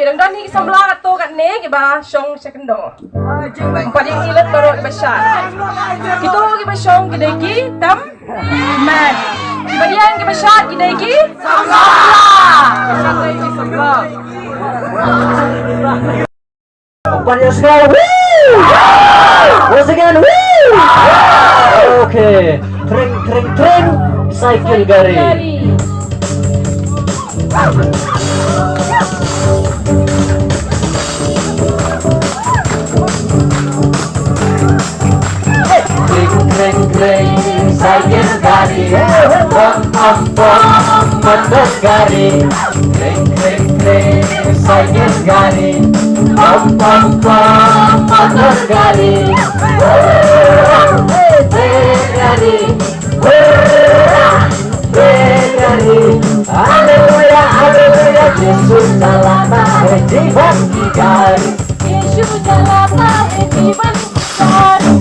Yang dan ni sebelah atau kat ni kita song second door. Empat yang ilat baru kita syar. Kita kita song kita lagi tam man. Kemudian kita syar kita lagi sebelah. Syar lagi sebelah. Empat yang sekarang. Once again. Okay. Tring. Cycle gari. Kring, cycle gari, pom, motor gari. Kring, cycle gari, pom, motor gari. Gari, Haleluya, Yesus jalana jiwan gari. Yesus jalana jiwan gari.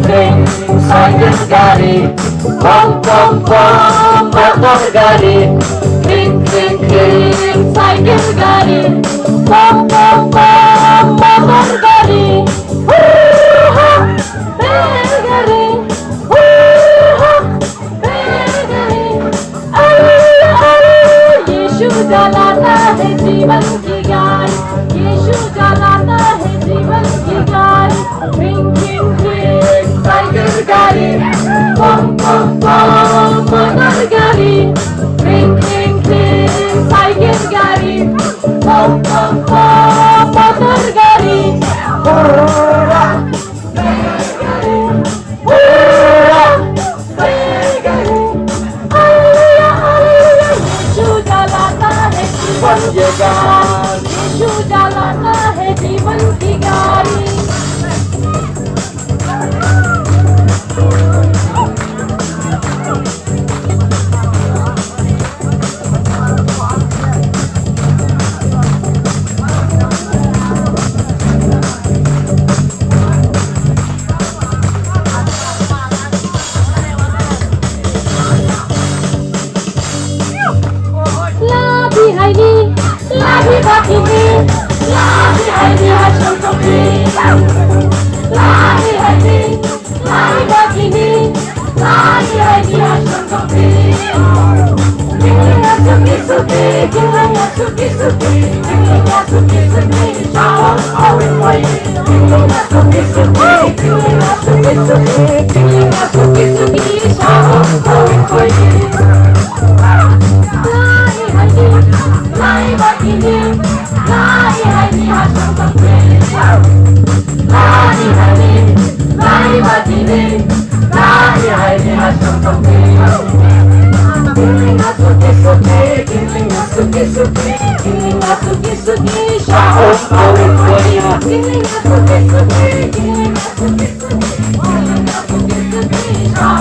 Kring, cycle gari, pom, motor gari. Kring, cycle gari, pom, motor gari. Yesus jalana jiwan gari. Yesus jalana jiwan gari. Kring, cycle gari, pom, motor gari. Kring, cycle gari, pom, motor gari. Yesus jalana jiwan gari. Labi bakini, labi haini hasil kopi. Labi haini, labi bakini, labi haini hasil kopi. Gilingnya suki, gilingnya suki, gilingnya suki, sahur awet wai. Gilingnya suki, gilingnya suki, sahur awet wai. Lai bakini, lai haini hasil kopi. Lai bakini, lai haini hasil kopi. Gilingnya suki, sahur awet wai. Gilingnya suki, sahur